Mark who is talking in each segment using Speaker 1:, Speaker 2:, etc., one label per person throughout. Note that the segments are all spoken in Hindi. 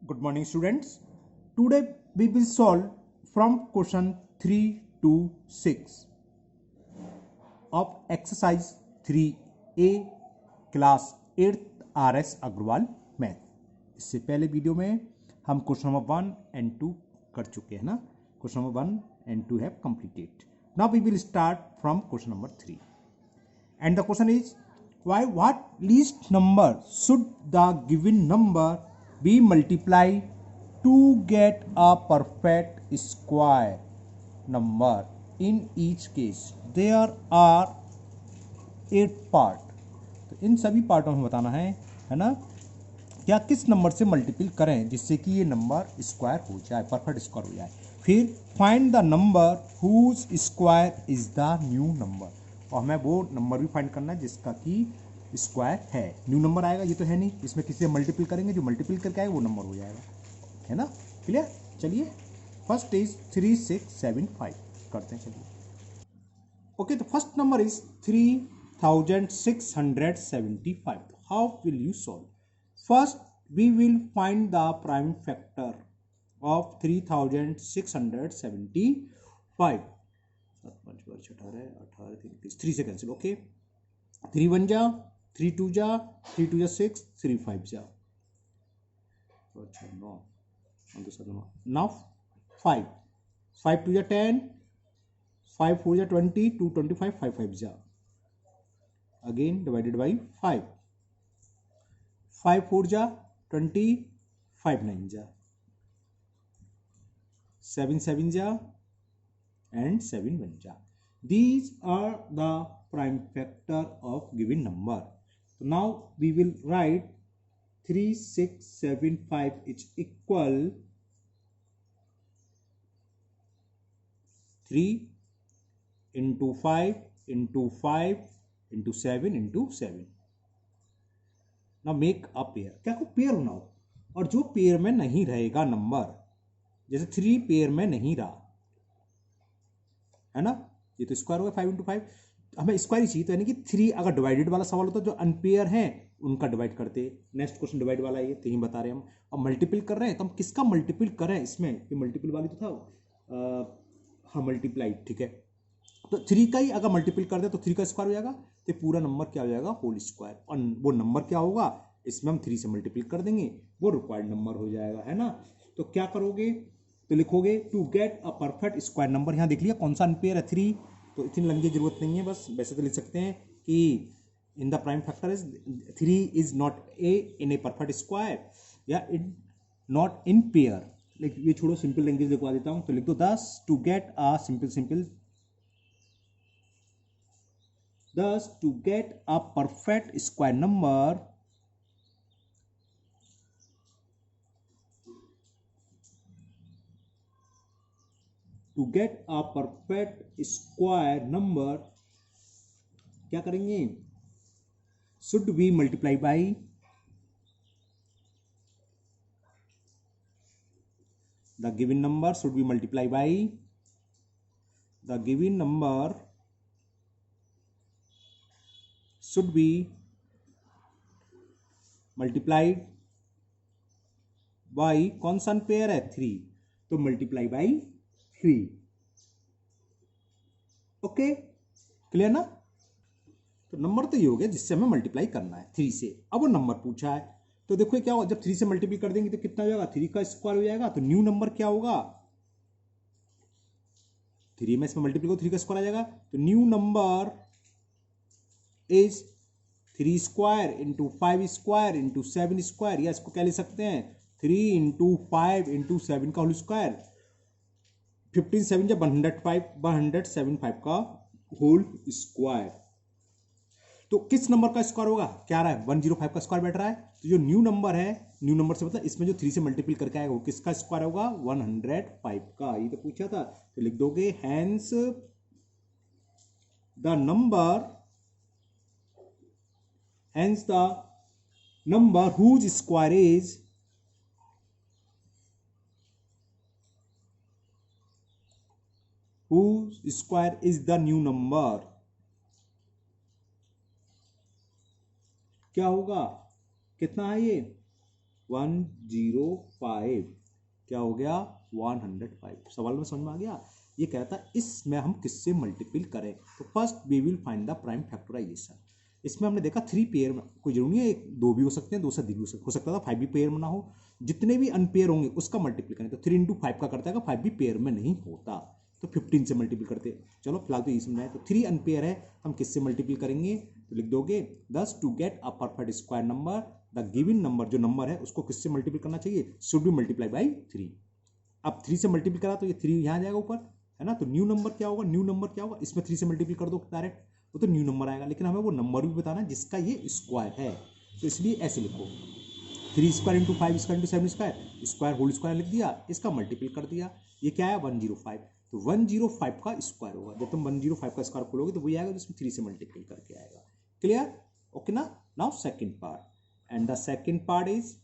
Speaker 1: Good morning, students. Today we will solve from question 3 to 6 of exercise 3A class 8th RS Agarwal math. इससे पहले वीडियो में हम क्वेश्चन नंबर 1 and 2 कर चुके हैं ना। Question number 1 and 2 have completed. Now we will start from question number 3. And the question is, what least number should the given number be multiplied to get a perfect square number? In each case there are 8 part. तो इन सभी पार्टों में बताना है ना, क्या किस नंबर से मल्टीपल करें जिससे कि ये नंबर स्क्वायर हो जाए, परफेक्ट स्क्वायर हो जाए। फिर find the number whose square is the new number, और हमें वो नंबर भी फाइंड करना है जिसका कि स्क्वायर है। न्यू नंबर आएगा, ये तो है नहीं, इसमें किसी से मल्टीपल करेंगे, जो मल्टीपल करके आएगा वो नंबर हो जाएगा, है ना। क्लियर। चलिए फर्स्ट इज 3675 करते हैं। चलिए ओके, तो first number is 3675। How will you solve? First, we will find the prime factor of 3675. 3 से कैंसिल। ओके, 3 1 जा, 3 2 जा, 3 2 जा 6, 3 5 जा, अच्छा 9, now 5 5 2 जा 10, 5 4 जा 20, 2 25, 5 5 जा, again divided by 5, 5 4 जा 20, 5 9 जा, 7 7 जा and 7 1 जा. These are the prime factor of given number. So now we will write 3675 is equal 3 into 5 into 5 into 7 into 7. ना मेक अ पेयर। क्या को पेयर होना हो, और जो पेयर में नहीं रहेगा नंबर, जैसे 3 पेयर में नहीं रहा, है ना, ये तो स्क्वायर हो गया 5 इंटू 5। हमें स्क्वायर ही चाहिए, तो यानी कि 3 अगर डिवाइडेड वाला सवाल होता, जो अनपेयर है उनका डिवाइड करते। नेक्स्ट क्वेश्चन डिवाइड वाला है, तो ही बता रहे हैं हम। अब मल्टीपल कर रहे हैं, तो हम किसका मल्टीपल करें इसमें? ये मल्टीपल वाली तो था, हाँ मल्टीप्लाई, ठीक है। तो 3 का ही अगर मल्टीपल कर दे तो 3 का स्क्वायर हो जाएगा, तो पूरा नंबर क्या हो जाएगा? Whole square. और वो नंबर क्या होगा? इसमें हम 3 से मल्टीपल कर देंगे, वो रिक्वायर्ड नंबर हो जाएगा, है ना। तो क्या करोगे? तो लिखोगे to get a perfect square number. यहाँ देख लिया कौन सा अनपेयर है, 3, तो इतनी लंबी जरूरत नहीं है, बस वैसे तो लिख सकते हैं कि in the prime factor is 3 is not a in a perfect square, या इन नॉट इन पेयर। ये छोड़ो, सिंपल लैंग्वेज लिखवा देता हूँ, तो लिख दो 10 to get a simple thus to get a perfect square number, to get a perfect square number क्या करेंगे? should we multiply by the given number, should we multiply by the given number, should be multiplied by कौन सा पेयर है? 3, तो मल्टीप्लाई बाई 3। ओके, क्लियर ना। तो नंबर तो ये हो गया जिससे हमें मल्टीप्लाई करना है 3 से। अब वो नंबर पूछा है, तो देखो क्या होगा, जब 3 से मल्टीप्लाई कर देंगे तो कितना हो जाएगा? 3 का स्क्वायर हो जाएगा। तो न्यू नंबर क्या होगा? 3 में इसमें मल्टीप्लाई को 3 का स्क्वायर आ जाएगा, तो new number is 3 square into 5 square into 7 square, या इसको क्या लिख सकते हैं? 3 इंटू 5 इंटू 7 का होल स्क्वायर, 15 7 जब 175 का होल स्क्वायर। तो किस नंबर का स्क्वायर होगा? क्या रहा है? 105 का स्क्वायर बैठ रहा है। तो जो न्यू नंबर है, न्यू नंबर से मतलब इसमें जो 3 से मल्टीपल करके आएगा वो किसका स्क्वायर होगा? 105 का। ये तो पूछा था, तो लिख दोगे hence the number whose square is the new number. क्या होगा? कितना है ये? 105 क्या हो गया 105। सवाल में समझ में आ गया। ये कहता है इसमें हम किससे मल्टीपल करें, तो first we will find the prime factorisation. इसमें हमने देखा 3 पेयर में, कोई जरूरी नहीं है 2 भी हो सकते हैं, 2 से अधिक भी हो सकता था 5 भी पेयर में ना हो, जितने भी अनपेयर होंगे उसका मल्टीपल करें। तो 3 इंटू 5 का करता है, 5 भी पेयर में नहीं होता तो 15 से मल्टीपल करते। चलो फिलहाल तो ये समझाए। तो 3 अनपेयर है, हम किससे मल्टीपल करेंगे, तो लिख दोगे 10 to get a perfect square number the given number, जो नंबर है उसको किससे मल्टीपल करना चाहिए, शुड बी मल्टीप्लाई बाई 3। अब 3 से मल्टीपल करा तो ये 3 यहाँ जाएगा ऊपर, है ना। तो न्यू नंबर क्या होगा, न्यू नंबर क्या होगा, इसमें 3 से मल्टीपल कर दो डायरेक्ट, वो तो न्यू नंबर आएगा। लेकिन हमें वो नंबर भी बताना है जिसका ये स्क्वायर है, तो इसलिए ऐसे लिखो 3 square into 5 square into 7 square, square whole square लिख दिया, इसका मल्टीपल कर दिया। ये क्या है 105, तो 105 का स्क्वायर होगा। जब तुम 105 का स्क्वायर खोलोगे तो वही आएगा जिसमें 3 से मल्टीपल करके आएगा। क्लियर, ओके ना। Now second part, and the second part is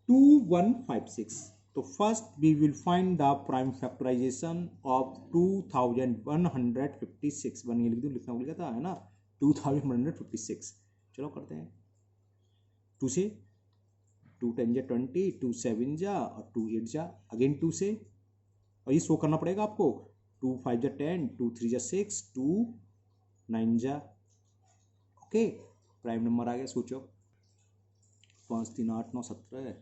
Speaker 1: 2156। तो first we will find the prime factorization of 2156। One ये लिख दूं, लिखना भूल गया था, है ना, 2156। चलो करते हैं। 2 से 2 10 जा 20, 2 7 जा और 2 8 जा, अगेन 2 से, और ये शो करना पड़ेगा आपको, 2 5 जा 10, 2 3 जा 6, 2 9 जा, ओके। प्राइम नंबर आ गया, सोचो 5 3 8 9 17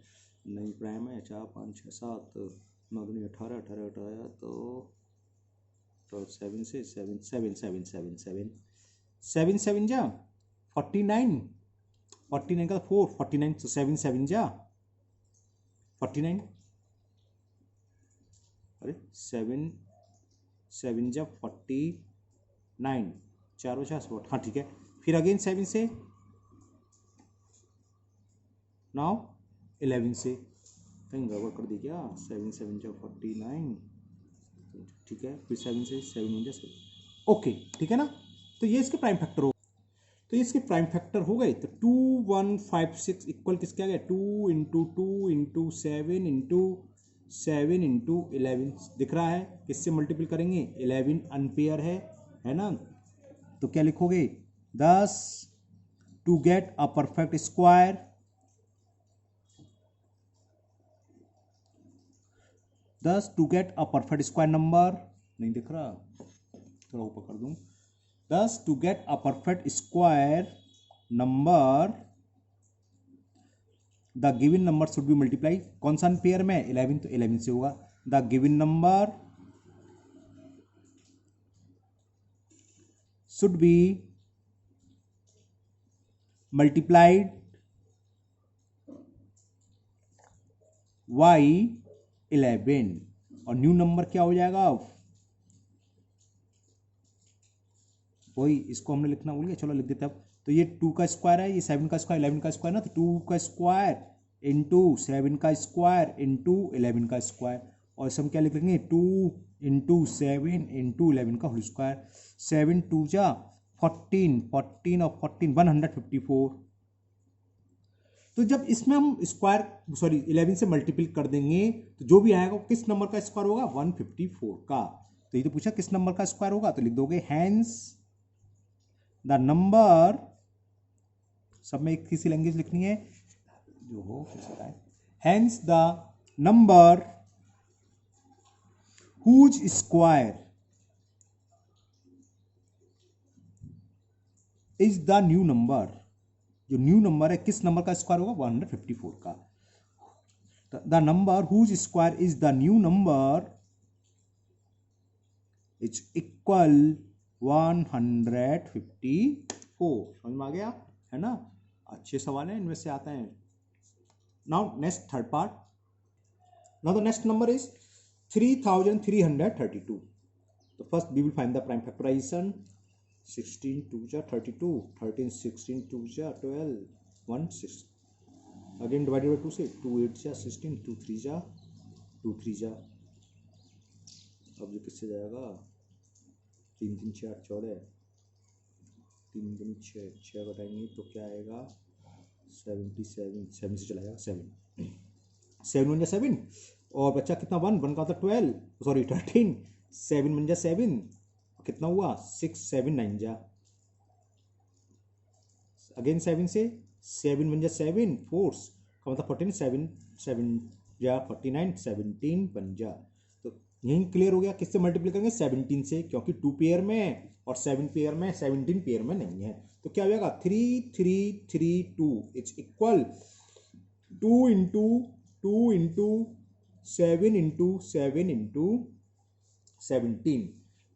Speaker 1: नहीं प्राइम है, 4 5 6 7 9 2 18 18 18 तो 7 से 7 7 7 7 7 7 7 जा 49, 49 का 4 49, तो 7 7 जा 49, अरे 7 7 जा 49, 4 बचा 8, हाँ ठीक है। फिर अगेन 7 से, नाउ 11 से, कहीं गड़बड़ कर दी क्या, 7 7 जा 49, ठीक है। फिर 7 से 7 1 जा 7, ओके ठीक है ना। तो ये इसके प्राइम फैक्टर हो, तो ये इसके प्राइम फैक्टर हो गए। तो 2156 इक्वल किसके आ गया, 2 इंटू 2 इंटू 7 इंटू 7 इंटू 11 दिख रहा है। किससे मल्टीपल करेंगे, 11 अनपेयर है ना। तो क्या लिखोगे 10 to get a perfect square, 10 to get a perfect square number, नहीं दिख रहा, थोड़ा ऊपर कर दूं, 10 to get a perfect square number the given number should be multiply, कौन सा पेयर में 11, तो 11 से होगा। The given number should be multiplied by 11, और न्यू नंबर क्या हो जाएगा, वही इसको हमने लिखना भूल गया, चलो लिख देते अब। तो ये 2 का स्क्वायर है, ये 7 का स्क्वायर 11 का स्क्वायर ना, तो 2 का स्क्वायर इंटू 7 का स्क्वायर इंटू 11 का स्क्वायर, और इसे हम क्या लिख लेंगे 2 इंटू 7 इंटू 11 का होल स्क्वायर। 7 2 जा 14, 14 और 14 154। तो जब इसमें हम स्क्वायर 11 से मल्टीपल कर देंगे तो जो भी आएगा किस नंबर का स्क्वायर होगा, 154 का। तो ये तो पूछा किस नंबर का स्क्वायर होगा, तो लिख दोगे हैंस द नंबर, सब में एक किसी लैंग्वेज लिखनी है जो हो सकता है, hence the number whose square is the new number, जो न्यू नंबर है किस नंबर का स्क्वायर होगा, 154 का। The number whose square is the new number is equal 154। समझ में आ गया, है ना। अच्छे सवाल है, इनमें से आता है। Now next third part, now the next number is 3332। तो first we will find the prime factorization. 16 2 जा 32, 13 16 2 जा 12, 1 6, अगेन डिवाइडेड बाई 2 से, 2 8 जा 16, 2 3 जा 2 3 जा, अब ये किससे जाएगा, 3 3 6 8 14, 3 3 6 6 घटाएंगे तो क्या आएगा 77, 7 से चला जाएगा 7 7 1 जा 7, और बच्चा कितना 1 1 का होता 12, सॉरी 13, 7 1 जा 7, कितना हुआ 6 7 9 जा, अगेन 7 से 7 1 जा 7 4 का मतलब 14 7 7 या 49 17 बन जा। तो यही क्लियर हो गया। किससे मल्टीप्लाई करेंगे? 17 से, क्योंकि 2 पेयर में है और 7 पेयर में, 17 पेयर में नहीं है। तो क्या हो जाएगा? 3 3 3 2 is equal 2 into 2 into 7 into 7 into 17।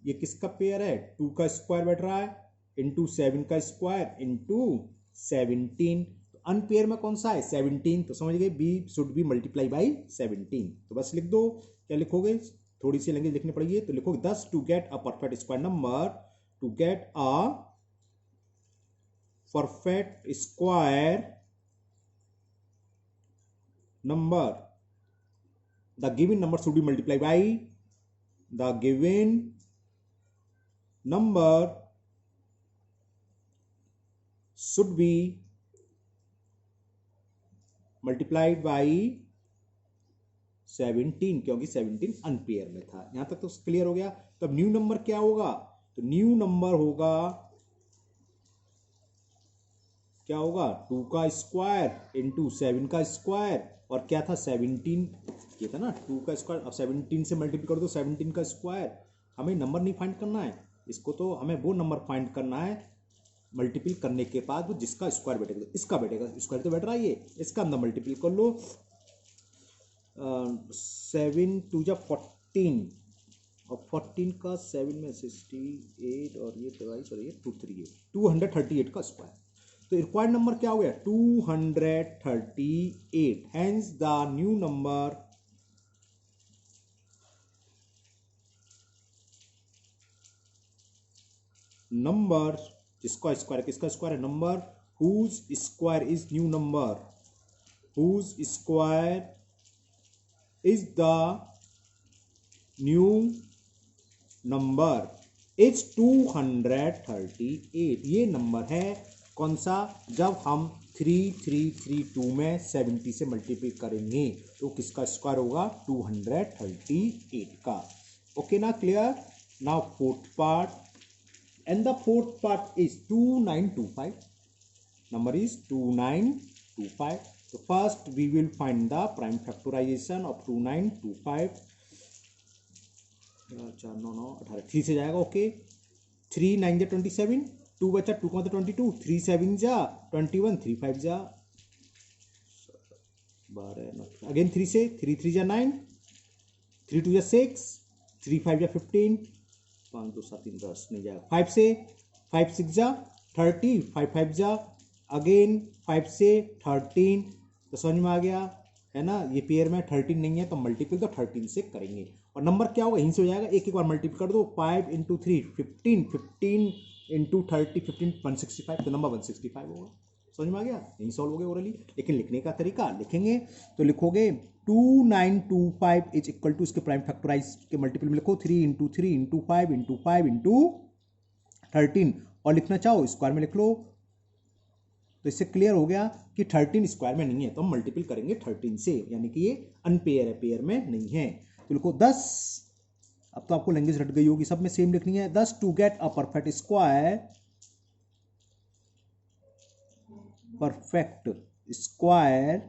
Speaker 1: ये किसका पेयर है? 2 का स्क्वायर बैठ रहा है इंटू 7 का स्क्वायर इंटू 17। तो अनपेयर में कौन सा है? 17। तो समझ गए, be should be multiply by 17। तो बस लिख दो। क्या लिखोगे? थोड़ी सी लैंग्वेज लिखनी पड़ेगी। तो लिखोगे दस to get a perfect square number, to get a perfect square number, the given number should be multiplied by the given number should be multiplied by 17, क्योंकि 17 अनपेयर में था। यहां तक तो क्लियर हो गया। तब न्यू नंबर क्या होगा? तो न्यू नंबर होगा, क्या होगा? 2 का स्क्वायर इंटू 7 का स्क्वायर, और क्या था? 17 ये था ना, 2 का स्क्वायर। अब 17 से मल्टीप्लाई कर दो 17 का स्क्वायर। हमें नंबर नहीं फाइंड करना है इसको, तो हमें वो नंबर फाइंड करना है मल्टीपल करने के बाद वो जिसका स्क्वायर बैठेगा। तो इसका बैठेगा, स्क्वायर तो बैठ रहा है ये, इसका अंदर मल्टीपल कर लो। 7 2 जा 14, और 14 का 7 में 68, और ये 22 और ये 238, 238 का स्क्वायर। तो रिक्वायर्ड नंबर क्या हो गया? 238। हेंस द न्यू नंबर जिसका स्क्वायर, किसका स्क्वायर है? Number whose square is new number, whose square is the new number is 238। ये नंबर है कौन सा? जब हम 3332 में 70 से मल्टीप्लाई करेंगे तो किसका स्क्वायर होगा? 238 का। ओके ना, clear? Now fourth part, and the fourth part is 2925. Number is 2925. So first we will find the prime factorization of 2925. 4 9 9 18, 3 से जाएगा। ओके, 3 9 जा 27, 2 बचा, 2 का 22, 3 7 जा 21, 3 5 जा 12, अगेन 3 से, 3 3 जा 9, 3 2 जा 6, 3 5 जा 15, 5 2 7 3 10 नहीं जाएगा। 5 से, 5 6 जा 30, 5 5 जा अगेन 5 से 13। तो समझ में आ गया है ना? ये पेयर में 13 नहीं है, तो मल्टीपल तो 13 से करेंगे। और नंबर क्या होगा? यहीं से हो जाएगा। एक एक बार मल्टीपल कर दो। 5 इंटू 3 15, 15 इंटू 30 15 165, तो नंबर 165 होगा। समझ में आ गया? यहीं सॉल्व हो गया ओरली। लेकिन लिखने का तरीका लिखेंगे तो लिखोगे 2925 इज इक्वल टू, इसके प्राइम फैक्टराइज के मल्टीपल में लिखो 3 इंटू 3 इंटू 5 इंटू 5 इंटू 13, और लिखना चाहो स्क्वायर में लिख लो। तो इससे क्लियर हो गया कि 13 स्क्वायर में नहीं है, तो हम मल्टीपल करेंगे 13 से, यानी कि ये अनपेयर है, पेयर में नहीं है। तो लिखो 10। अब तो आपको लैंग्वेज रट गई होगी, सब में सेम लिखनी है। 10 to get a perfect square, perfect square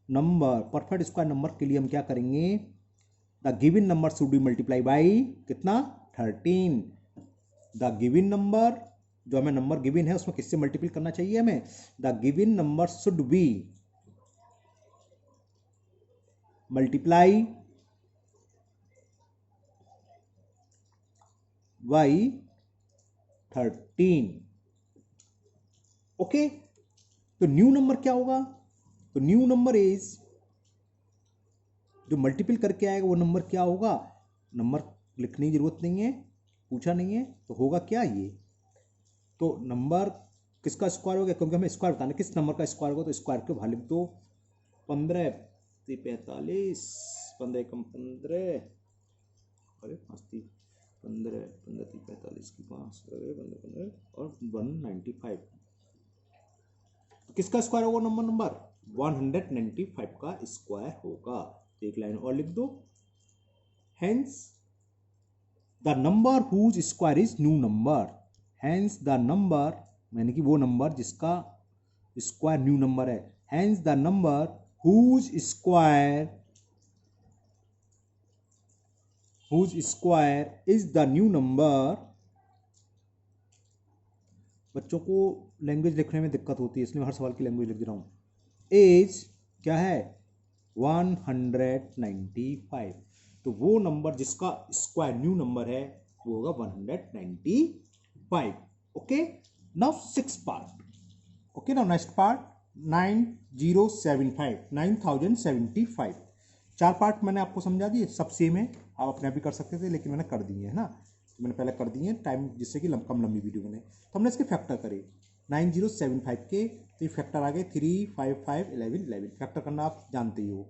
Speaker 1: number, perfect square number के लिए हम क्या करेंगे? The given number should be multiply by कितना? 13। द गिवन नंबर, जो हमें नंबर गिवन है उसमें किससे मल्टीपल करना चाहिए हमें? The given number should be multiply by 13। Okay, तो न्यू नंबर क्या होगा? तो न्यू नंबर इज, जो मल्टीपल करके आएगा वो नंबर क्या होगा? नंबर लिखने की जरूरत नहीं है, पूछा नहीं है, तो होगा क्या ये? तो नंबर किसका स्क्वायर हो गया? क्योंकि हमें स्क्वायर बताना किस नंबर का स्क्वायर होगा, तो स्क्वायर के बाहर लिख दो 15 45, 15 कम 15, अरे 5 15 15 45 की 5 15 और 195। तो किसका स्क्वायर होगा? नंबर 195 का स्क्वायर होगा। तो एक लाइन और लिख दो, hence the number whose square is new number, hence the number, यानी कि वो नंबर जिसका स्क्वायर न्यू नंबर है, hence the number whose square is the new number. बच्चों को लैंग्वेज लिखने में दिक्कत होती है, इसलिए हर सवाल की लैंग्वेज लिख दे रहा हूँ. एज क्या है 195. तो वो नंबर जिसका स्क्वायर न्यू नंबर है वो होगा 195. Okay, now 6 part. Okay, now next part 9075. 4 part मैंने आपको समझा दिए, सब सेम है, आप अपने आप भी कर सकते थे लेकिन मैंने कर दिए है ना. मैंने पहले कर दिए टाइम जिससे कि कम लंबी वीडियो बने. तो हमने इसके फैक्टर करे 9075 के, तो ये फैक्टर आ गए 3, 5, 5, 11, 11. फैक्टर करना आप जानते ही हो.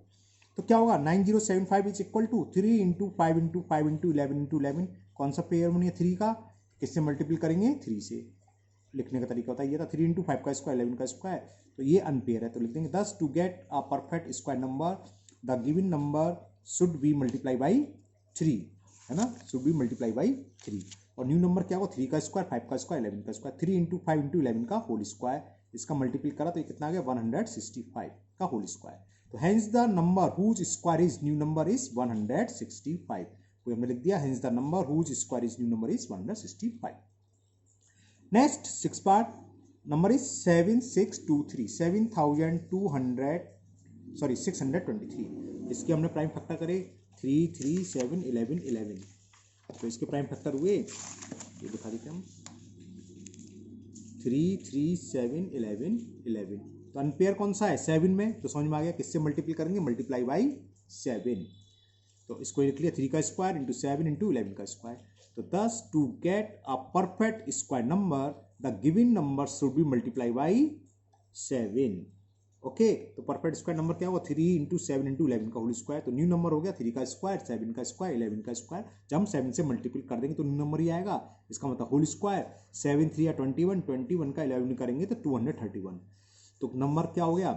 Speaker 1: तो क्या होगा 9075 is equal to 3 into 5 into 5 into 11 into 11. कौन सा पेयर बनी है 3 का, किससे मल्टीपल करेंगे 3 से. लिखने का तरीका होता है ये था 3 इंटू 5 का स्क्वायर 11 का स्क्वायर. तो ये अनपेयर है तो लिख देंगे 10 to get a perfect square number the given number should be multiply by 3, है ना, शुड बी मल्टीप्लाई बाई 3. और न्यू नंबर क्या होगा 3 का स्क्वायर 5 का स्क्वायर 11 का स्क्वायर. 3 इंटू 5 इंटू 11 का होल स्क्वायर. इसका मल्टीपल करा तो ये कितना आ गया 165 का होल स्क्वायर. तो hence the number whose square is new number is 165. कोई हमने लिख दिया hence the number whose square is new number is 165. Next 6 part number is 7623. 623. इसके हमने प्राइम फैक्टर करे 3, 3, 7, 11, 11. तो इसके प्राइम फैक्टर हुए ये दिखा देते हम 3, 3, 7, 11, 11. तो अनपेयर कौन सा है 7 में, तो समझ में आ गया किससे मल्टीप्लाई करेंगे मल्टीप्लाई बाई 7. तो इसको लिख लिया 3 का स्क्वायर इंटू 7 इंटू 11 का स्क्वायर. तो 10 to get a perfect square number the given number should be multiply by 7. Okay, तो परफेक्ट स्क्वायर नंबर क्या होगा 3 इंटू 7 इंटू 11 का होल स्क्वायर. तो न्यू नंबर हो गया 3 का स्क्वायर 7 का स्क्वायर 11 का स्क्वायर. जब हम 7 से मल्टीपल कर देंगे तो न्यू नंबर ही आएगा. इसका मतलब होल स्क्वायर 7 3 21, 21 का 11 करेंगे तो 231. तो नंबर क्या हो गया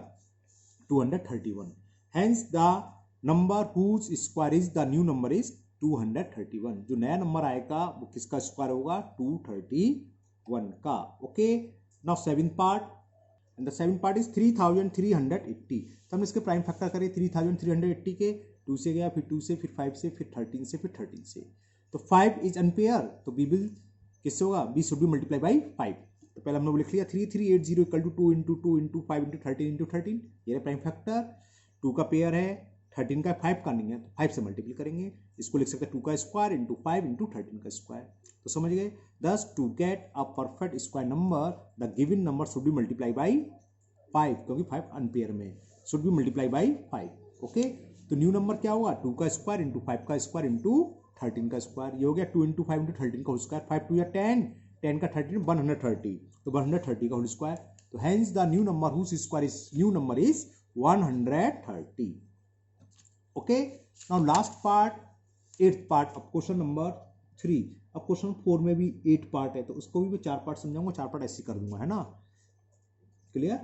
Speaker 1: 231. Hence the number whose square is the new number is 231. जो नया नंबर आएगा वो किसका स्क्वायर होगा 231 का. Okay, now 7 part and the 7 part is 3380. तो हमने इसके प्राइम फैक्टर करे 3380 के. 2 से गया फिर 2 से फिर 5 से फिर 13 से फिर 13 से. तो 5 इज अनपेयर तो बी विल किससे होगा be should be multiply by 5. तो पहले हमने वो लिख लिया 3380 equal to 2 into 2 into 5 into 13 into 13. ये प्राइम फैक्टर 2 का पेयर है 13 का 5 का नहीं है तो 5 से मल्टीपल करेंगे. इसको लिख सकते हैं 2 का स्क्वायर इंटू 5 इंटू 13 का स्क्वायर. तो समझ गए 10 to get a perfect square number the given number should be multiply by 5, क्योंकि 5 अनपेयर में should be multiply by 5. Okay, तो न्यू नंबर क्या होगा 2 का स्क्वायर इंटू 5 का स्क्वायर इंटू 13 का स्क्वायर. ये हो गया 2 इंटू 5 इंटू 13 का होल स्क्वायर. 5 2 या 10, 10 का 13 130. तो 130 का होल स्क्वायर. तो hence the new number whose square is new number is 130. Okay, now last part 8th part of question number 3. अब क्वेश्चन 4 में भी 8 पार्ट है तो उसको भी मैं 4 पार्ट समझाऊंगा. 4 पार्ट ऐसे कर दूंगा, है ना, क्लियर.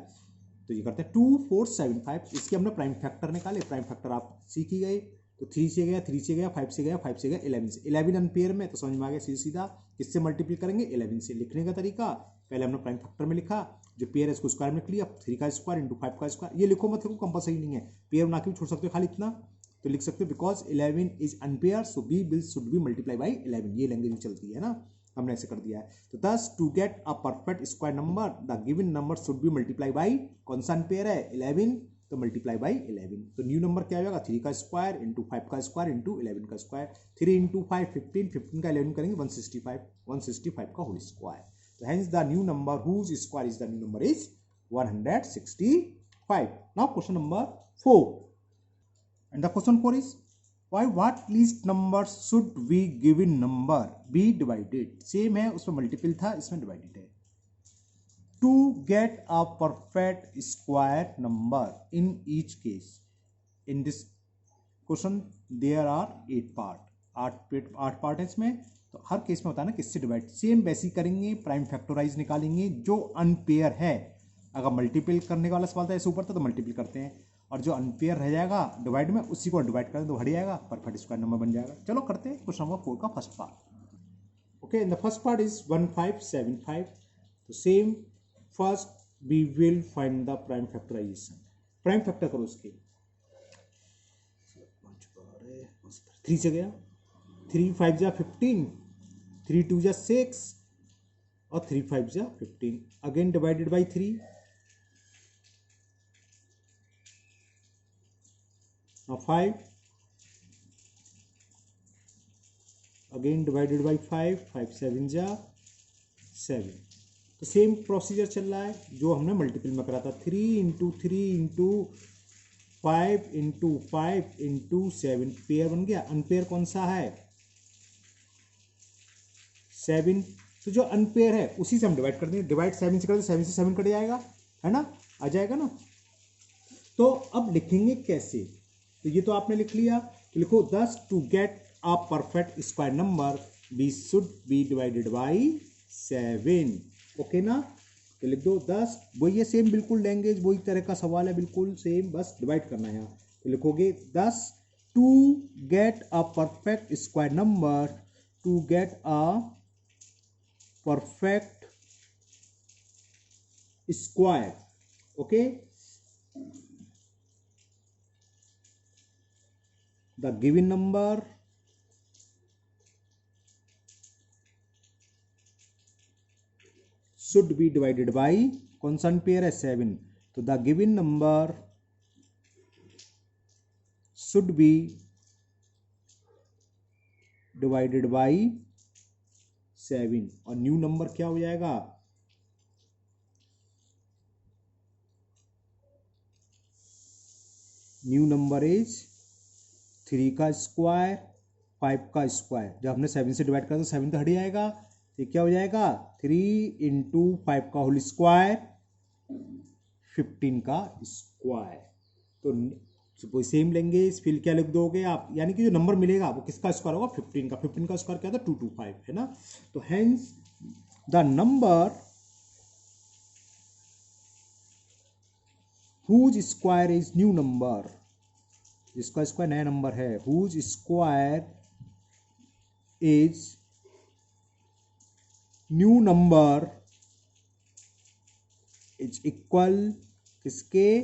Speaker 1: तो ये करते हैं 2, 4, 7, 5. इसके हमने प्राइम फैक्टर निकाले. प्राइम फैक्टर आप सीख ही गए. तो 3 से गया 3 से गया 5 से गया 5 से गया 11 से. 11 अनपेयर में तो समझ में आ गया सीधा किससे मल्टीपल करेंगे 11 से. लिखने का तरीका पहले हमने प्राइम फैक्टर में लिखा, जो पेयर है इसको स्क्वायर में लिख लिया. 3 का स्क्वायर इंटू 5 का स्क्वायर. ये लिखो मत, कंपल्सरी नहीं है, पेयर बना के भी छोड़ सकते हो खाली इतना. तो लिख सकते हो because 11 is unpair so be will should be multiply by 11. ये लैंग्वेज चलती है ना, हमने ऐसे कर दिया है. तो 10 to get a perfect square number the given number should be multiply by कौन सा अनपेयर है 11, तो मल्टीप्लाई बाई 11. तो न्यू नंबर क्या होगा 3 का स्क्वायर इंटू 5 का स्क्वायर इंटू 11 का स्क्वायर. 3 इंटू 5 15, 15 का 11 करेंगे 165 का होल स्क्वायर. तो hence the new number whose square is the new number is 165. Now question number 4. And the question 4 is why what least number should we given number be divided. Same है, उसमें मल्टीपल था, इसमें डिवाइडेड है. To get a perfect square number in each case. In this question there are 8 part. 8 part है इसमें. तो हर केस में होता है ना किससे डिवाइड. सेम वैसे करेंगे, प्राइम फैक्टराइज निकालेंगे. जो अनपेयर है अगर मल्टीपल करने का वाला सवाल था ऐसे ऊपर था तो मल्टीपल करते हैं, और जो अनपेयर रह जाएगा डिवाइड में उसी को डिवाइड करें तो हट जाएगा, परफेक्ट स्क्वायर नंबर बन जाएगा. चलो करते हैं क्वेश्चन नंबर 4 का first part. Okay, in the first part is 1575. तो same first we will find the prime factorization. Prime factor करो उसके। 3 से गया, 3 5 जा 15, 3 2 जा 6 और 3 5 जा 15, again divided by 3, now 5 again divided by 5, 5 7 जा 7। तो सेम प्रोसीजर चल रहा है जो हमने मल्टीपल में करा था, 3 into 3 into 5 into 5 into 7, pair बन गया। अनपेयर कौन सा है? 7। तो जो अनपेयर है उसी से हम डिवाइड कर देंगे, डिवाइड 7 से कर दो, 7 से 7 कट जाएगा, है ना, आ जाएगा ना। तो अब लिखेंगे कैसे? तो ये तो आपने लिख लिया, तो लिखो 10 to get a perfect square number be should be divided by 7। Okay ना, तो लिख दो 10, वही है सेम बिल्कुल लैंग्वेज, वही तरह का सवाल है बिल्कुल सेम, बस डिवाइड करना है यहाँ। तो लिखोगे 10 to get a perfect square number, to get a perfect square, okay, the given number should be divided by कौन सा पेयर है? 7। तो the given number should be divided by 7 और न्यू नंबर क्या हो जाएगा? न्यू नंबर इज 3 का स्क्वायर 5 का स्क्वायर। जब हमने 7 से डिवाइड करा तो 7 तो हट जाएगा, ये क्या हो जाएगा? 3 इंटू 5 का होल स्क्वायर 15 का स्क्वायर। तो सेम लैंग्वेज फिर क्या लिख दोगे आप, यानी कि जो नंबर मिलेगा वो किसका स्क्वायर होगा? 15 का। 15 का स्क्वायर क्या था? 225, है ना। तो hence the number whose square is new number, जिसका स्क्वायर नया नंबर है, whose square is new number is equal किसके?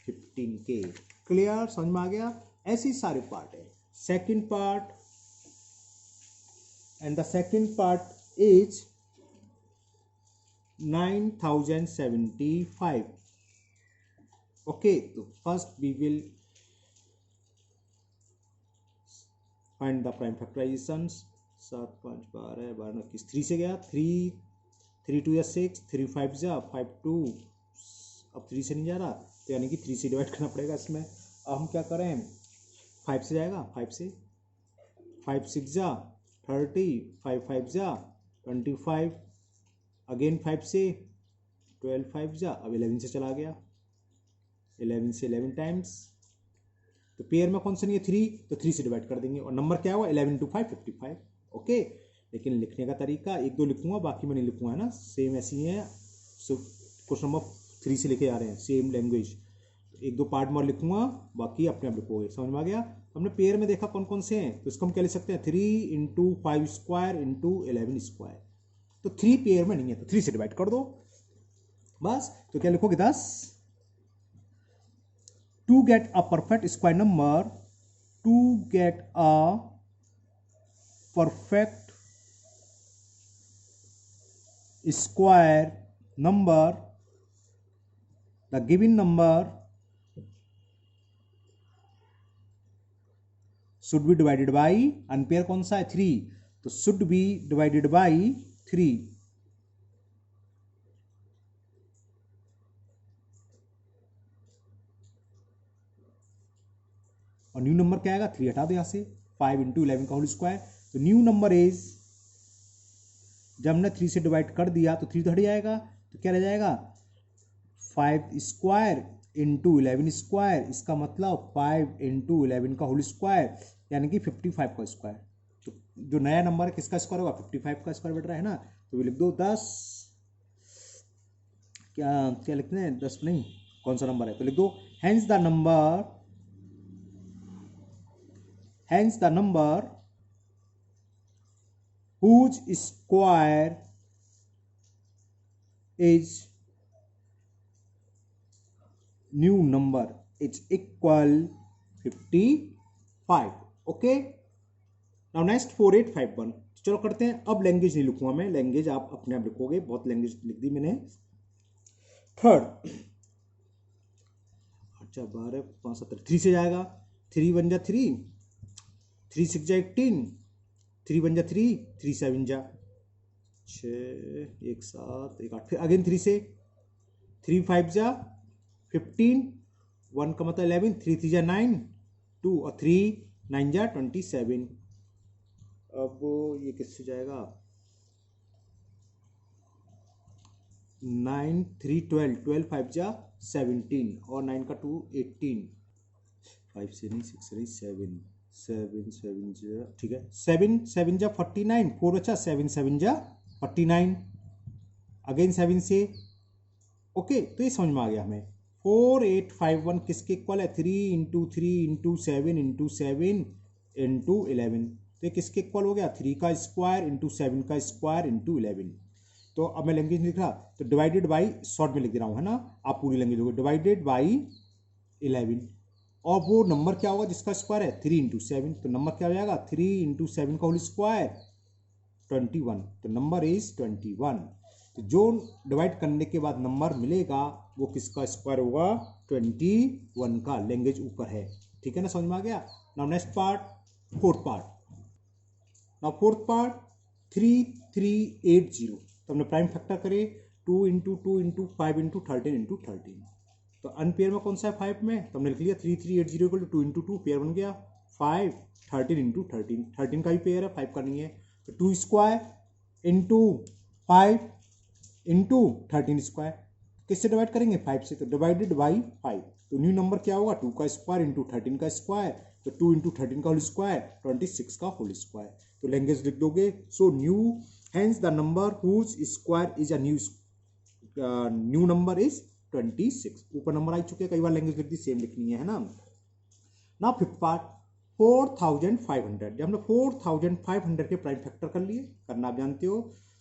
Speaker 1: 15 के। क्लियर, समझ में आ गया? ऐसे ही सारे पार्ट है। Second part, and the second part is 9075। Okay, तो first we will find the prime factorisations. 7 5 12 12 21, 3 से गया, 3 3 2 या 6, 3 5 जा 5 2, अब 3 से नहीं जा रहा, तो यानी कि 3 से डिवाइड करना पड़ेगा इसमें। अब हम क्या करें? 5 से जाएगा, 5 से 5 6 जा 30, 5 5 जा 25, अगेन 5 से 12 5 जा, अब 11 से चला गया, 11 से 11 टाइम्स। तो पेयर में कौन सा नहीं है? 3, तो 3 से डिवाइड कर देंगे और नंबर क्या हुआ? 11 टू 5 55। ओके, लेकिन लिखने का तरीका 1 2 लिखूंगा, बाकी मैं नहीं लिखूंगा, है ना, सेम ऐसी है। सो क्वेश्चन नंबर 3 से लेके आ रहे हैं, सेम लैंग्वेज। 1 2 पार्ट में लिखूंगा, बाकी अपने आप लिखोगे। समझ में आ गया? हमने पेयर में देखा कौन कौन से हैं, तो इसको हम क्या लिख सकते हैं? 3 इंटू 5 स्क्वायर इंटू 11 स्क्वायर। तो 3 पेयर में नहीं है, तो 3 से डिवाइड कर दो बस। तो क्या लिखोगे? 10 to get a perfect square number, to get a perfect square number, the given number should be divided by, unpair कौन सा है? 3, तो should be divided by 3। और न्यू नंबर क्या आएगा? 3 हटा दो यहाँ से, 5 इंटू 11 का होल स्क्वायर। तो न्यू नंबर इज, जब हमने 3 से डिवाइड कर दिया तो 3 तो हट जाएगा, तो क्या रह जाएगा? 5 स्क्वायर इंटू 11 स्क्वायर, इसका मतलब 5 इंटू 11 का होल स्क्वायर, यानी कि 55 का स्क्वायर। तो जो नया नंबर है किसका स्क्वायर होगा? 55 का स्क्वायर बैठ रहा है ना। तो लिख दो 10, क्या क्या लिखते हैं? 10 नहीं, कौन सा नंबर है? तो लिख दो hence the number, hence the number whose square is new number it's equal 55। Okay, now next 4851। चलो करते हैं। अब लैंग्वेज नहीं लिखूंगा मैं, लैंग्वेज आप अपने आप लिखोगे, बहुत लैंग्वेज लिख दी मैंने। थर्ड, अच्छा 12 5 17 3 से जाएगा। 3 1 जा 3, 3 6 जा 18, 3 1 जा 3, 3 7 जा 6, 1 7 1 8, फिर अगेन 3 से, 3 5 जा 15, 1 का मतलब 11, 3 3 जा 9, 2 और 3 9 जा 27। अब ये किससे जाएगा? 9 3 12, 12 5 जा 17 और 9 का 2 18, 5 से नहीं 6 से नहीं 7 7 7 जा, ठीक है 7 7 जा 49, 4 बचा, 7 7 जा 49, अगेन 7 से। ओके, तो ये समझ में आ गया हमें। 4851 किसके इक्वल है? 3 इंटू 3 इंटू 7 इंटू 7 इंटू 11। तो ये किसके इक्वल हो गया? 3 का स्क्वायर इंटू 7 का स्क्वायर इंटू 11। तो अब मैं लैंग्वेज लिख रहा, तो डिवाइडेड बाई शॉर्ट में लिख दे रहा हूँ, है ना, आप पूरी लैंग्वेज लोगे। डिवाइडेड बाई 11, और वो नंबर क्या होगा जिसका स्क्वायर है? 3 इंटू 7, तो नंबर क्या हो जाएगा? 3 इंटू 7 का होल स्क्वायर 21, तो नंबर इज 21। तो जो डिवाइड करने के बाद नंबर मिलेगा वो किसका स्क्वायर होगा? 21 का। लैंग्वेज ऊपर है, ठीक है ना, समझ में आ गया। Now next part, fourth part. Now fourth part 3380। तो हमने प्राइम फैक्टर करे 2 इंटू 2 इंटू 5 इंटू 13 इंटू 13। तो अनपेयर में कौन सा है? 5 में, तो हमने लिख लिया 3380 इक्वल टू 2 इंटू 2, पेयर बन गया 5, 13 इंटू 13, 13 का भी पेयर है, 5 का नहीं है। तो 2 स्क्वायर इंटू 5 इंटू 13 स्क्वायर, किससे डिवाइड करेंगे? 5 से, तो डिवाइडेड बाई 5। तो न्यू नंबर क्या होगा? 2 का स्क्वायर इंटू 13 का स्क्वायर, तो 2 इंटू 13 का होल स्क्वायर 26 का होल स्क्वायर। तो लैंग्वेज लिख दोगे, so new hence the number whose square is a new number is 26। ऊपर नंबर आ चुके हैं, कई बार लैंग्वेज लिख दी, सेम लिखनी है ना। ना फिफ्थ पार्ट 4500। जब हमने 4500 के प्राइम फैक्टर कर लिए, करना आप जानते हो,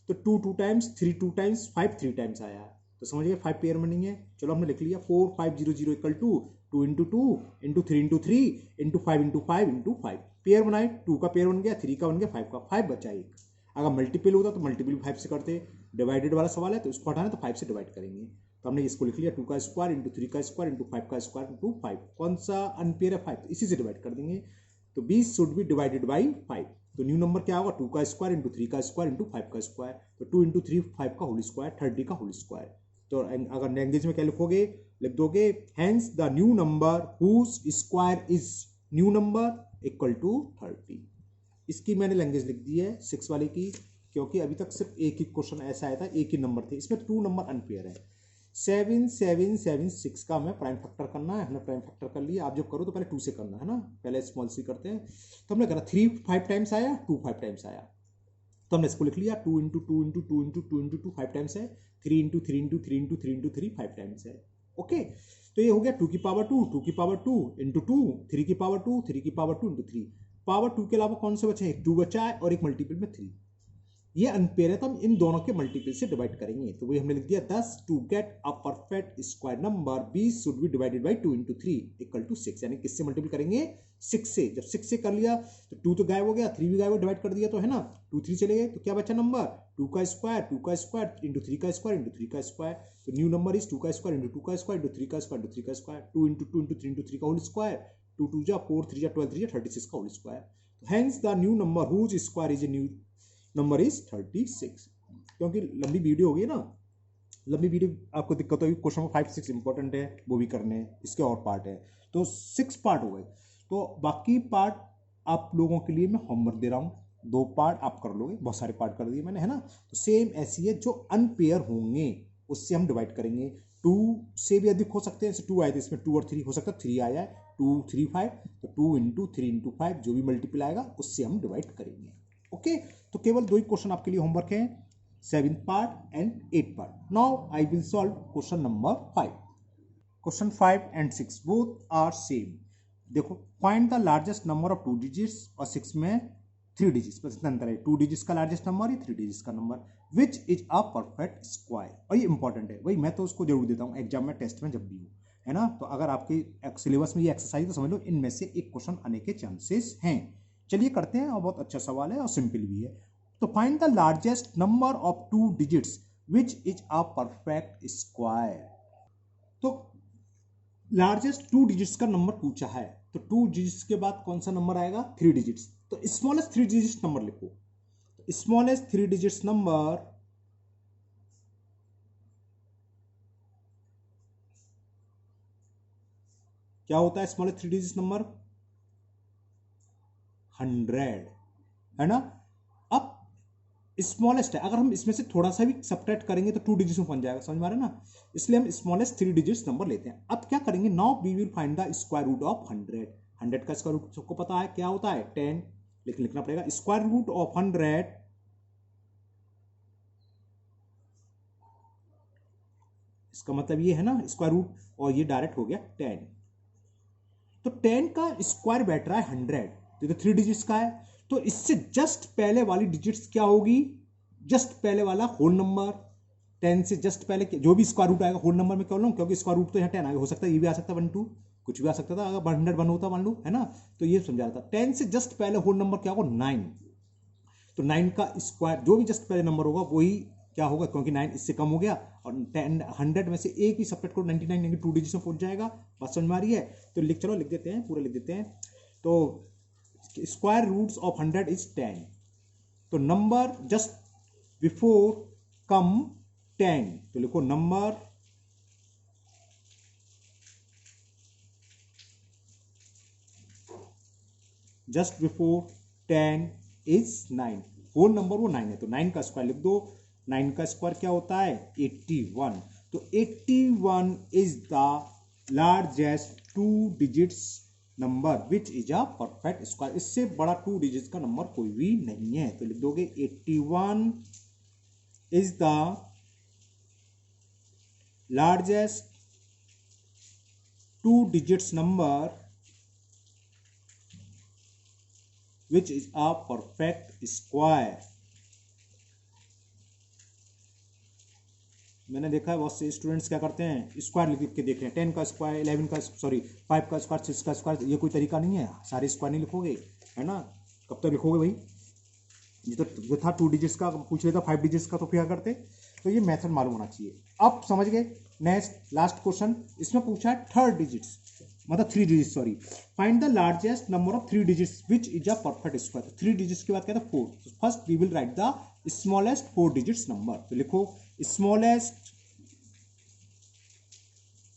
Speaker 1: तो 2 2 टाइम्स, 3 2 टाइम्स, 5 3 टाइम्स आया, तो समझिए 5 पेयर में नहीं है। चलो हमने लिख लिया 4500 equal to 2 into 2 into 3 into 3 into 5 into 5 into 5। Pair बनाए, 2 का पेयर बन गया, 3 का बन गया, 5 का, 5 बचा एक। अगर मल्टीपल होता तो मल्टीपल 5 से करते, डिवाइडेड वाला सवाल है तो इसको हटाना, तो 5 से डिवाइड करेंगे। तो हमने इसको लिख लिया 2 का स्क्वायर इंटू 3 का स्क्वायर इंटू 5 का स्क्वायर इंटू 5। कौन सा अनपेयर है? 5, तो इसी से डिवाइड कर देंगे। तो 20 शुड बी डिवाइडेड बाई 5। तो न्यू नंबर क्या होगा? 2 का स्क्वायर इंटू 3 का स्क्वायर इंटू 5 का स्क्वायर, तो 2 इंटू 3 5 का होल स्क्वायर 30 का होल स्क्वायर। तो अगर लैंग्वेज में क्या लिखोगे? लिख दोगे hence the new number whose square is new number equal to 30। इसकी मैंने लैंग्वेज लिख दी है 6 वाले की, क्योंकि अभी तक सिर्फ एक ही क्वेश्चन ऐसा आया था, एक ही नंबर थे, इसमें 2 नंबर अनपेयर है। 7 7 7 6 का हमें प्राइम फैक्टर करना है, हमने प्राइम फैक्टर कर लिया। आप जब करो तो पहले 2 से करना है ना, पहले स्मॉल सी करते हैं। तो हमने करा 3 5 टाइम्स आया, 2 5 टाइम्स आया, तो हमने इसको लिख लिया 2 into 2 into 2 into 2 into 2 5 times है, 3 into 3 into 3 into 3 into 3 5 times है। ओके, तो ये हो गया 2 की पावर 2, 2 की पावर 2 इंटू 2, 3 की पावर 2, 3 की पावर 2 इंटू 3। पावर 2 के अलावा कौन से बचे? 2 बचा है और एक मल्टीपल में 3। ये अनपेयर है, तो हम इन दोनों के मल्टीपल से डिवाइड करेंगे। तो वही हमने लिख दिया 10 to get a perfect square number 20 should be divided by 2 into 3 equal to 6। यानी किससे मल्टीपल करेंगे? 6 से। जब 6 से कर लिया तो 2 तो गायब हो गया, 3 भी गायब हो, डिवाइड कर दिया तो है ना, 2 3 चले गए, तो क्या बचा नंबर? 2 का स्क्वायर इंटू 3 का स्क्वायर इंटू 3 का स्क्वायर। तो न्यू नंबर इज 2 का स्क्वायर इंटू 2 का स्क्वायर इंटू 3 का स्क्वायर इंटू 3 का स्क्वायर, 2 इंटू 2 इंटू 3 इंटू 3 का होल स्क्वायर, 2 2 जा 4, 3 जा 12, 3 जा 36 का whole square. Hence the new number whose square is a new number is 36। क्योंकि लंबी वीडियो होगी ना, लंबी वीडियो आपको दिक्कत होगी, क्वेश्चन 5 6 इंपॉर्टेंट है, वो भी करने हैं, इसके और पार्ट है, तो 6 पार्ट हो गए। तो बाकी पार्ट आप लोगों के लिए मैं होमवर्क दे रहा हूँ, 2 पार्ट आप कर लोगे, बहुत सारे पार्ट कर दिए मैंने, है ना। तो सेम ऐसी है, जो अनपेयर होंगे उससे हम डिवाइड करेंगे। 2 से भी अधिक हो सकते हैं, जैसे 2 आए थे, इसमें 2 और 3 हो सकता है, 3 आया है, 2 3 5, तो 2 इंटू 3 इंटू 5 जो भी मल्टीपल आएगा उससे हम डिवाइड करेंगे। ओके, तो केवल 2 ही क्वेश्चन आपके लिए होमवर्क है, 7th part and 8th part. Now I will solve question number 5। Question 5 and 6 both are same. देखो, find the largest number of 2 digits, और 6 में 3 डिजिट्स, बस इतना अंतर है, 2 डिजिट्स का लार्जेस्ट नंबर है, 3 डिजिट्स का number, which is a perfect square. और ये इंपॉर्टेंट है, वही मैं तो उसको जरूर देता हूँ एग्जाम में, टेस्ट में जब भी हो, है ना। तो अगर आपके सिलेबस में ये एक्सरसाइज तो समझ लो इनमें से एक क्वेश्चन आने के चांसेस हैं। चलिए करते हैं, और बहुत अच्छा सवाल है और सिंपल भी है। तो find the largest number of 2 digits which is a perfect square. तो लार्जेस्ट 2 डिजिट्स का नंबर पूछा है, तो 2 डिजिट्स के बाद कौन सा नंबर आएगा, 3 डिजिट्स। तो स्मॉलेस्ट 3 डिजिट्स नंबर लिखो। स्मॉलेस्ट 3 डिजिट्स नंबर क्या होता है, स्मॉलेस्ट 3 डिजिट्स नंबर 100, है ना। अब स्मॉलेस्ट है, अगर हम इसमें से थोड़ा सा भी सब्ट्रैक्ट करेंगे तो 2 डिजिट्स में बन जाएगा, समझ में आ रहा है ना। इसलिए हम स्मॉलेस्ट 3 डिजिट्स नंबर लेते हैं। अब क्या करेंगे, now we will find the square root of 100। 100 का स्क्वायर रूट सबको पता है क्या होता है, 10, लेकिन लिखना पड़ेगा स्क्वायर रूट ऑफ 100 इसका मतलब ये है ना स्क्वायर रूट, और ये डायरेक्ट हो गया 10। तो 10 का स्क्वायर बैठ रहा है 100, तो 3 डिजिट्स का है। तो इससे जस्ट पहले वाली डिजिट्स क्या होगी, जस्ट पहले वाला होल नंबर। 10 से जस्ट पहले जो भी स्क्वायर रूट आएगा होल नंबर में क्या बोलूं, क्योंकि स्क्वायर रूट तो यहाँ 10 आएगा, हो सकता है ये भी आ सकता है 1 2, कुछ भी आ सकता था, अगर 101 होता मान लो, है ना। तो ये समझा रहा था 10 से जस्ट पहले होल नंबर क्या होगा, 9। तो 9 का स्क्वायर जो भी जस्ट पहले नंबर होगा वही क्या होगा, क्योंकि 9 इससे कम हो गया, और 10 100 में से एक भी सब्ट्रैक्ट करो 99 यानी 2 डिजिट में पहुंच जाएगा। बात समझ में आ रही है। तो चलो लिख देते हैं, पूरा लिख देते हैं। तो स्क्वायर रूट्स ऑफ 100 इज 10। तो नंबर जस्ट बिफोर कम 10, तो लिखो number just before 10 is 9। Whole number वो 9 है, तो 9 का स्क्वायर लिख दो। 9 का स्क्वायर क्या होता है, 81। तो 81 is the largest 2 digits number which is a perfect square. इससे बड़ा 2 डिजिट्स का नंबर कोई भी नहीं है, तो लिख दोगे 81 is the largest 2 digits number which is a perfect square। मैंने देखा है बहुत से स्टूडेंट्स क्या करते हैं, स्क्वायर लिख के देख रहे हैं, 10 का स्क्वायर, 11 का सॉरी 5 का स्क्वायर, 6 का स्क्वायर। ये कोई तरीका नहीं है, सारे स्क्वायर नहीं लिखोगे, है ना। कब तक लिखोगे भाई, ये तो जो था 2 डिजिट्स का पूछ लेता, 5 डिजिट्स का तो क्या करते। तो ये मेथड मालूम होना चाहिए। अब समझ गए। नेक्स्ट लास्ट क्वेश्चन, इसमें पूछा है 3 डिजिट्स, मतलब 3 digit sorry. Find the largest number of 3 digits which is a perfect square. 3 digits के बाद क्या था, 4। तो first we will write the smallest 4 digits number. तो लिखो स्मॉलेस्ट,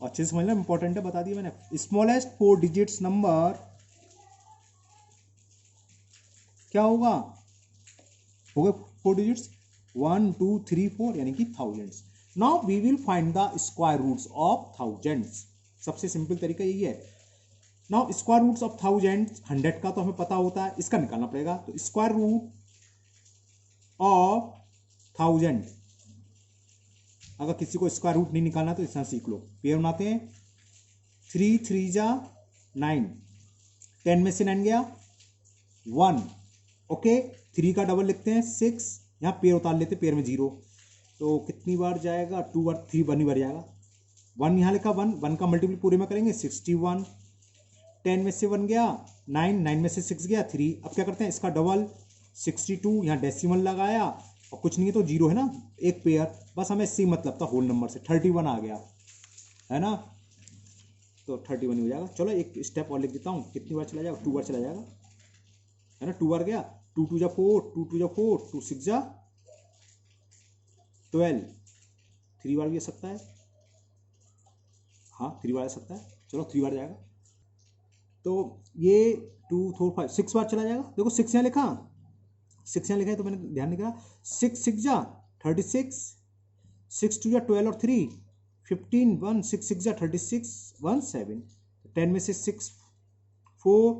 Speaker 1: अच्छे से समझना इंपॉर्टेंट है, बता दिया मैंने। स्मॉलेस्ट 4 डिजिट्स नंबर क्या होगा, हो गए 4 डिजिट्स 1 2 3 4 यानी कि thousands. Now we will find the square roots of thousands. सबसे सिंपल तरीका यही है। Now square roots of thousands, 100 का तो हमें पता होता है, इसका निकालना पड़ेगा। तो स्क्वायर रूट ऑफ 1000, अगर किसी को स्क्वायर रूट नहीं निकालना तो इतना सीख लो। पेयर बनाते हैं, 3 3 जा 9, 10 में से 9 गया 1, ओके। 3 का डबल लिखते हैं 6, यहाँ पेयर उतार लेते, पेयर में 0, तो कितनी बार जाएगा, 2 बार, 3 बार नहीं बार जाएगा। 1 यहाँ लिखा, 1 का मल्टीपल पूरे में करेंगे 61, 10 में से 1 गया 9, 9 में से 6 गया 3। अब क्या करते हैं, इसका डबल 62, यहाँ डेसिमल लगाया और कुछ नहीं है तो 0 है ना, एक पेयर, बस हमें इससे मतलब था होल नंबर से। 31 आ गया, है ना, तो 31 हो जाएगा। चलो एक स्टेप और लिख देता हूँ, कितनी बार चला जाएगा, 2 बार चला जाएगा, है ना। 2 बार गया, 2 2 जा 4, 2 2 जा 4, 2 6 जा 12, 3 बार भी आ सकता है, हाँ 3 बार आ सकता है, चलो 3 बार जाएगा। तो ये 2 4 5 6 बार चला जाएगा। देखो 6 यहाँ लिखा, 6 यहाँ लिखा है तो मैंने ध्यान नहीं करा। 6 6 जा 36, 6 2 जा 12 और 3 15, 1 6 6 जा 36, 1 7, 10 में से 6 4,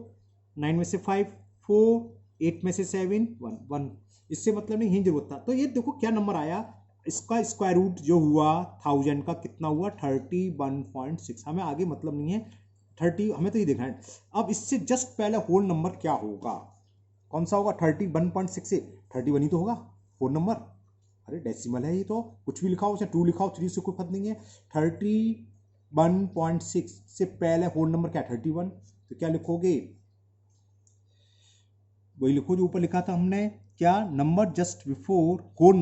Speaker 1: 9 में से 5 4, 8 में से 7 1 1। इससे मतलब नहीं, यही जरूरत था। तो ये देखो क्या नंबर आया, इसका स्क्वायर रूट जो हुआ 1000 का कितना हुआ, 31.6। हमें आगे मतलब नहीं है 30, हमें तो ये देखना है। अब इससे जस्ट पहले होल नंबर क्या होगा, कौन सा होगा, 31.6 से 31 ही तो होगा होल नंबर। अरे डेसिमल है ये तो, कुछ भी लिखाओ, उसे 2 लिखाओ, 3 से कोई फर्क नहीं है। 1.6 से पहले होल नंबर क्या 31, तो क्या लिखोगे, वही लिखो जो ऊपर लिखा था हमने, क्या, number just before whole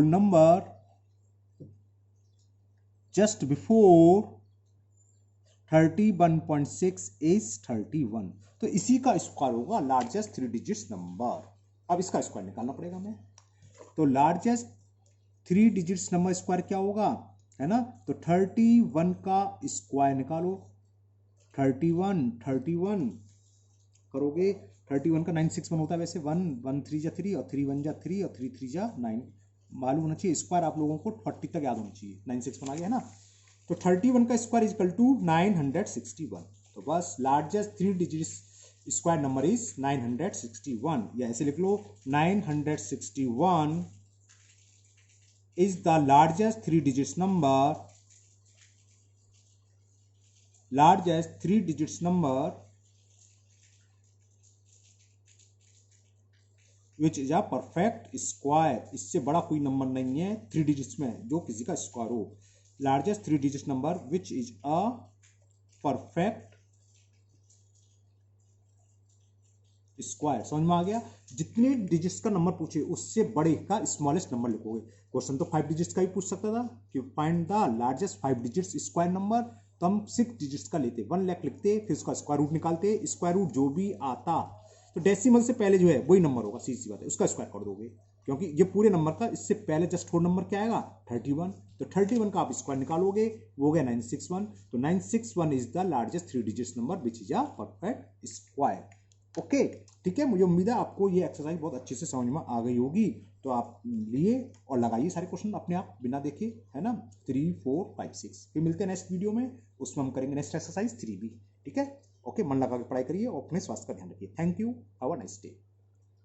Speaker 1: number just before 31.6 is 31, तो इसी का स्क्वायर होगा लार्जेस्ट 3 डिजिट्स नंबर। अब इसका स्क्वायर निकालना पड़ेगा हमें, तो लार्जेस्ट 3 डिजिट्स नंबर स्क्वायर क्या होगा, है ना, तो 31 का स्क्वायर निकालो, 31 करोगे, 31 का 961 होता है वैसे, 1 3 जा 3 और 3 1 जा 3 और 3 3 जा 9, मालूम होना चाहिए स्क्वायर, आप लोगों को 40 तक याद होना चाहिए, 961 आ गया है ना, तो 31 का स्क्वायर इज इक्वल टू 961, तो बस largest 3 digit square number is 961, या ऐसे लिख लो 961 is the largest 3 digits number which is a perfect square, इससे बड़ा कोई नंबर नहीं है 3 डिजिट्स में जो किसी का स्क्वायर हो, largest 3 digit number which is a perfect square. समझ में आ गया, जितने डिजिट्स का नंबर पूछे उससे बड़े का स्मॉलेस्ट नंबर लिखोगे। क्वेश्चन तो 5 डिजिट्स का ही पूछ सकता था कि find the largest 5 digits square number, तो हम 6 डिजिट्स का लेते, 1 लाख लिखते, फिर उसका स्क्वायर रूट निकालते, स्क्वायर रूट जो भी आता तो डेसिमल से पहले जो है वही नंबर होगा, सीधी सी बात है, उसका स्क्वायर कर दोगे, क्योंकि ये पूरे नंबर का इससे पहले जस्ट 4 नंबर क्या आएगा 31, तो 31 का आप स्क्वायर निकालोगे, वो हो गया 961, तो 961 is the largest 3 digits number which is a perfect square. Okay, ठीक है, मुझे उम्मीद है आपको ये एक्सरसाइज बहुत अच्छे से समझ में आ गई होगी, तो आप लिए और लगाइए सारे क्वेश्चन अपने आप बिना देखे, है ना, 3 4 5 6, फिर मिलते हैं नेक्स्ट वीडियो में, उसमें हम करेंगे नेक्स्ट एक्सरसाइज 3 भी, ठीक है। ओके, मन लगा के पढ़ाई करिए और अपने स्वास्थ्य का ध्यान रखिए। Thank you, have a nice day.